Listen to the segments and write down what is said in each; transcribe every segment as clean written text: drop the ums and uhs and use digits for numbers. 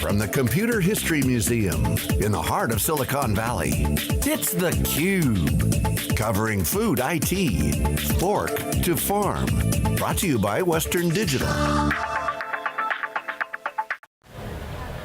From the Computer History Museum in the heart of Silicon Valley, it's theCUBE. Covering food IT, fork to farm. Brought to you by Western Digital.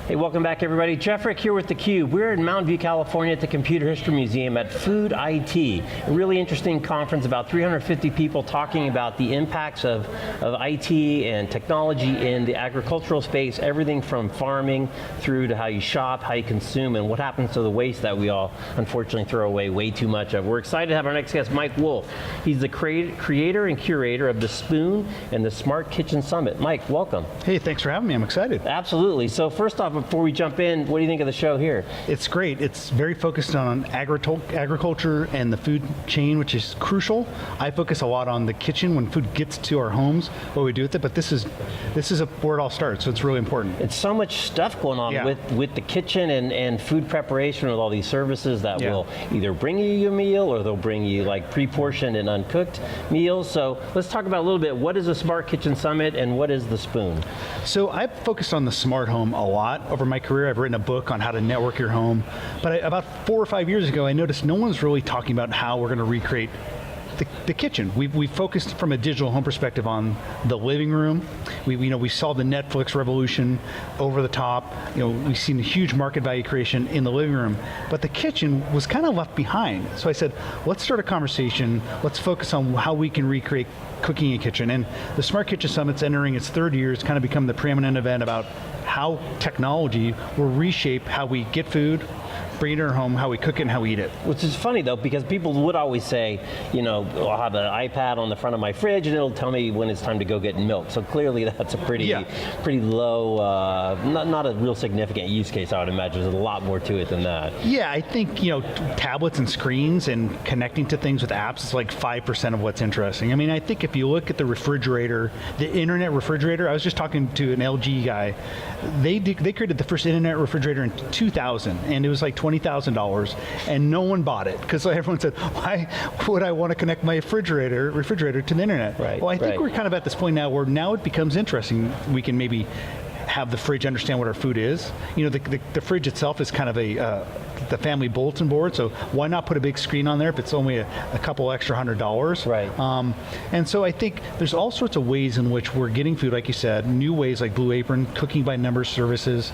Hey, welcome back everybody. Jeff Frick here with theCUBE. We're in Mountain View, California at the Computer History Museum at Food IT. A really interesting conference, about 350 people talking about the impacts of IT and technology in the agricultural space, everything from farming through to how you shop, how you consume, and what happens to the waste that we all unfortunately throw away way too much of. We're excited to have our next guest, Mike Wolf. He's the creator and curator of the Spoon and the Smart Kitchen Summit. Mike, welcome. Hey, thanks for having me, I'm excited. Absolutely, so first off, before we jump in, what do you think of the show here? It's great. It's very focused on agriculture and the food chain, which is crucial. I focus a lot on the kitchen when food gets to our homes, what we do with it, but this is where it all starts, so it's really important. It's so much stuff going on with the kitchen and food preparation with all these services that will either bring you your meal or they'll bring you like pre-portioned and uncooked meals. So let's talk about a little bit, what is the Smart Kitchen Summit and what is the Spoon? So I've focused on the smart home a lot over my career. I've written a book on how to network your home, but about 4 or 5 years ago, I noticed no one's really talking about how we're going to recreate the kitchen. We focused from a digital home perspective on the living room. We saw the Netflix revolution over the top. We've seen a huge market value creation in the living room, but the kitchen was kind of left behind. So I said, let's start a conversation. Let's focus on how we can recreate cooking in a kitchen. And the Smart Kitchen Summit's entering its 3rd year. It's kind of become the preeminent event about how technology will reshape how we get food, bring it in our home, how we cook it, and how we eat it. Which is funny though, because people would always say, I'll have an iPad on the front of my fridge and it'll tell me when it's time to go get milk. So clearly that's a pretty low, not a real significant use case, I would imagine. There's a lot more to it than that. Yeah, I think, tablets and screens and connecting to things with apps is like 5% of what's interesting. I mean, I think if you look at the refrigerator, the internet refrigerator, I was just talking to an LG guy, they created the first internet refrigerator in 2000, and it was like $20,000, and no one bought it because everyone said, "Why would I want to connect my refrigerator to the internet?" Right. Well, I think we're kind of at this point now where now it becomes interesting. We can maybe have the fridge understand what our food is. The fridge itself is kind of the family bulletin board, so why not put a big screen on there if it's only a couple extra $100? Right. And so I think there's all sorts of ways in which we're getting food, like you said, new ways like Blue Apron, cooking by number services,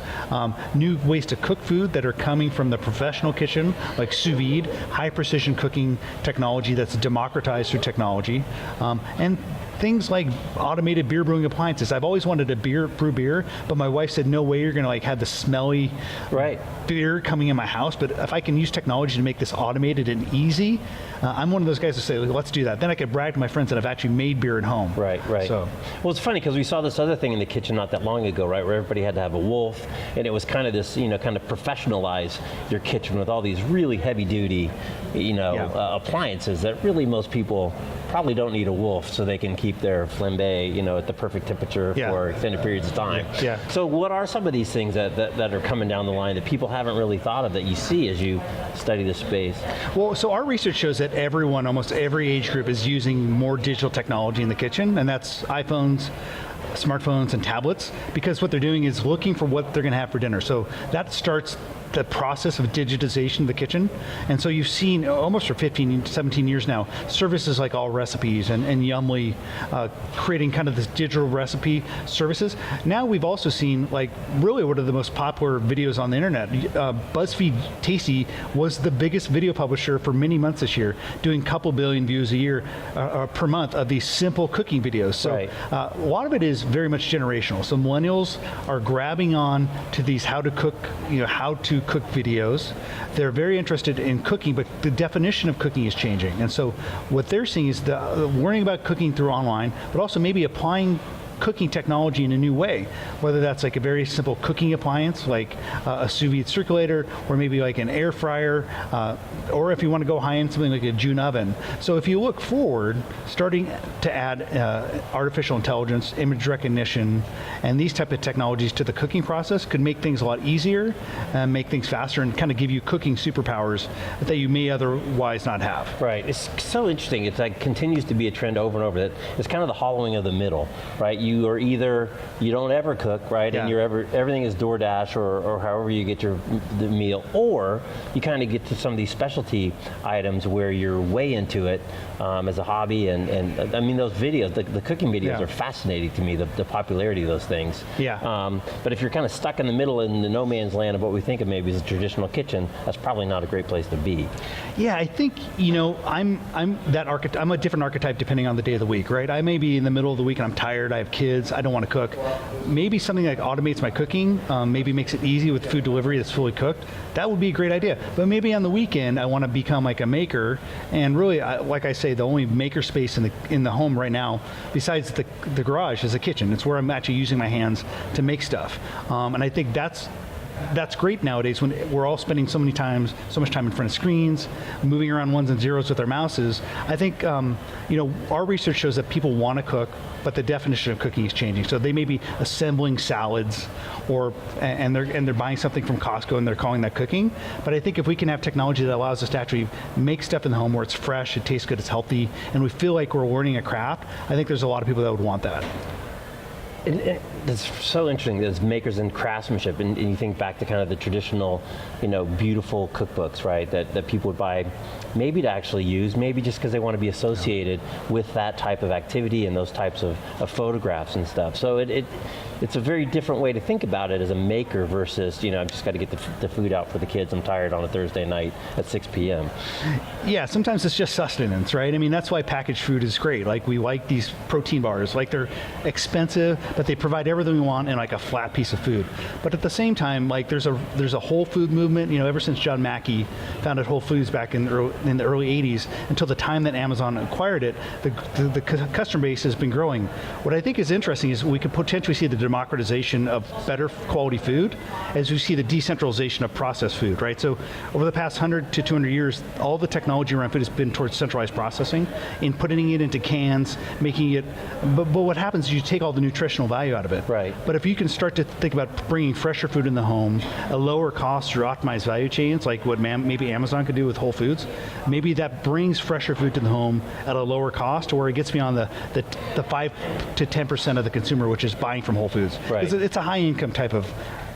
new ways to cook food that are coming from the professional kitchen, like sous vide, high precision cooking technology that's democratized through technology, and things like automated beer brewing appliances. I've always wanted to brew beer, but my wife said, no way you're going to have the smelly beer coming in my house, but if I can use technology to make this automated and easy, I'm one of those guys who say, let's do that. Then I could brag to my friends that I've actually made beer at home. Right. So. Well, it's funny because we saw this other thing in the kitchen not that long ago, right, where everybody had to have a Wolf, and it was kind of this, kind of professionalize your kitchen with all these really heavy duty, appliances that really most people probably don't need a Wolf so they can keep their flambe, at the perfect temperature for extended periods of time. Yeah. So what are some of these things that are coming down the line that people haven't really thought of that you see as you study the space? Well, so our research shows that everyone, almost every age group, is using more digital technology in the kitchen, and that's iPhones, smartphones, and tablets, because what they're doing is looking for what they're going to have for dinner. So that starts the process of digitization of the kitchen. And so you've seen, almost for 15, 17 years now, services like All Recipes and Yummly creating kind of this digital recipe services. Now we've also seen, really one of the most popular videos on the internet. BuzzFeed Tasty was the biggest video publisher for many months this year, doing a couple billion views a year per month of these simple cooking videos. So a lot of it is very much generational. So millennials are grabbing on to these how to cook videos. They're very interested in cooking, but the definition of cooking is changing. And so what they're seeing is learning about cooking through online, but also maybe applying cooking technology in a new way, whether that's like a very simple cooking appliance like a sous vide circulator, or maybe like an air fryer, or if you want to go high end, something like a June oven. So if you look forward, starting to add artificial intelligence, image recognition, and these type of technologies to the cooking process could make things a lot easier, make things faster, and kind of give you cooking superpowers that you may otherwise not have. Right, it's so interesting. It's like continues to be a trend over and over. That it's kind of the hollowing of the middle, right? you are either, you don't ever cook, right? Yeah. And everything is DoorDash or however you get the meal, or you kind of get to some of these specialty items where you're way into it as a hobby. And I mean, those videos, the cooking videos are fascinating to me, the popularity of those things. Yeah. But if you're kind of stuck in the middle in the no man's land of what we think of maybe as a traditional kitchen, that's probably not a great place to be. Yeah, I think, I'm a different archetype depending on the day of the week, right? I may be in the middle of the week and I'm tired, I have kids, I don't want to cook. Maybe something that automates my cooking, maybe makes it easy with food delivery that's fully cooked. That would be a great idea. But maybe on the weekend I want to become like a maker, and really, like I say, the only maker space in the home right now, besides the garage, is the kitchen. It's where I'm actually using my hands to make stuff. And I think that's great nowadays when we're all spending so much time in front of screens, moving around ones and zeros with our mouses. I think our research shows that people want to cook, but the definition of cooking is changing. So they may be assembling salads, and they're buying something from Costco and they're calling that cooking. But I think if we can have technology that allows us to actually make stuff in the home where it's fresh, it tastes good, it's healthy, and we feel like we're learning a craft, I think there's a lot of people that would want that. It's so interesting, there's makers and craftsmanship, and you think back to kind of the traditional, beautiful cookbooks, right, that people would buy maybe to actually use, maybe just because they want to be associated with that type of activity and those types of photographs and stuff. So it's a very different way to think about it as a maker versus, I've just got to get the food out for the kids, I'm tired on a Thursday night at 6 p.m. Yeah, sometimes it's just sustenance, right? I mean, that's why packaged food is great. Like, we like these protein bars. Like, they're expensive, but they provide everything we want in like a flat piece of food. But at the same time, like, there's a whole food movement, ever since John Mackey founded Whole Foods back in the early 80s until the time that Amazon acquired it, the customer base has been growing. What I think is interesting is we could potentially see the democratization of better quality food as we see the decentralization of processed food, right? So over the past 100 to 200 years, all the technology around food has been towards centralized processing, in putting it into cans, making it, but what happens is you take all the nutritional value out of it. Right. But if you can start to think about bringing fresher food in the home, a lower cost through optimized value chains, like what maybe Amazon could do with Whole Foods, maybe that brings fresher food to the home at a lower cost, or it gets beyond the 5 to 10% of the consumer, which is buying from Whole Foods. Right. It's a high income type of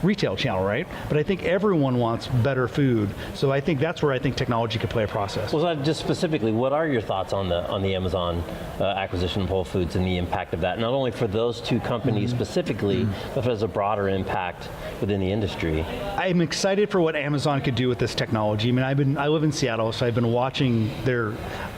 retail channel, right? But I think everyone wants better food, so I think that's where I think technology could play a process. Well, just specifically, what are your thoughts on the Amazon acquisition of Whole Foods and the impact of that, not only for those two companies specifically, but as a broader impact within the industry? I'm excited for what Amazon could do with this technology. I mean, I live in Seattle, so I've been watching their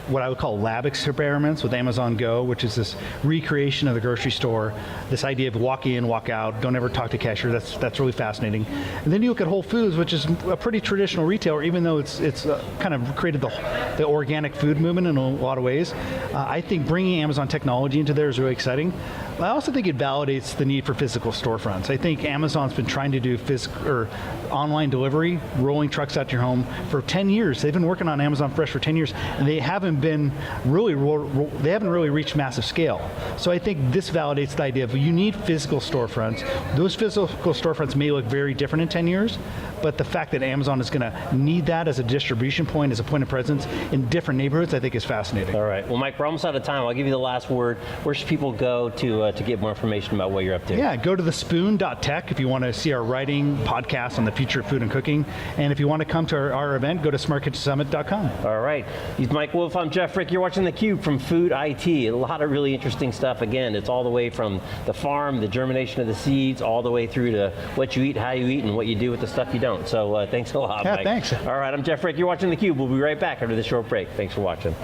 what I would call lab experiments with Amazon Go, which is this recreation of the grocery store, this idea of walk in, walk out, don't ever talk to cashier. That's really fascinating. And then you look at Whole Foods, which is a pretty traditional retailer, even though it's kind of created the organic food movement in a lot of ways. I think bringing Amazon technology into there is really exciting. I also think it validates the need for physical storefronts. I think Amazon's been trying to do online delivery, rolling trucks out to your home for 10 years. They've been working on Amazon Fresh for 10 years, and they haven't really reached massive scale. So I think this validates the idea of you need physical storefronts. Those physical storefronts may look very different in 10 years, but the fact that Amazon is going to need that as a distribution point, as a point of presence in different neighborhoods, I think is fascinating. All right. Well, Mike, we're almost out of time. I'll give you the last word. Where should people go to get more information about what you're up to? Yeah, go to thespoon.tech if you want to see our writing podcast on the future of food and cooking. And if you want to come to our event, go to smartkitchensummit.com. All right. He's Mike Wolf. I'm Jeff Frick. You're watching theCUBE from Food IT. A lot of really interesting stuff. Again, it's all the way from the farm, the germination of the seeds, all the way through to what you eat, how you eat, and what you do with the stuff you don't. So thanks a lot, Mike. Thanks. All right, I'm Jeff Frick. You're watching theCUBE. We'll be right back after this short break. Thanks for watching.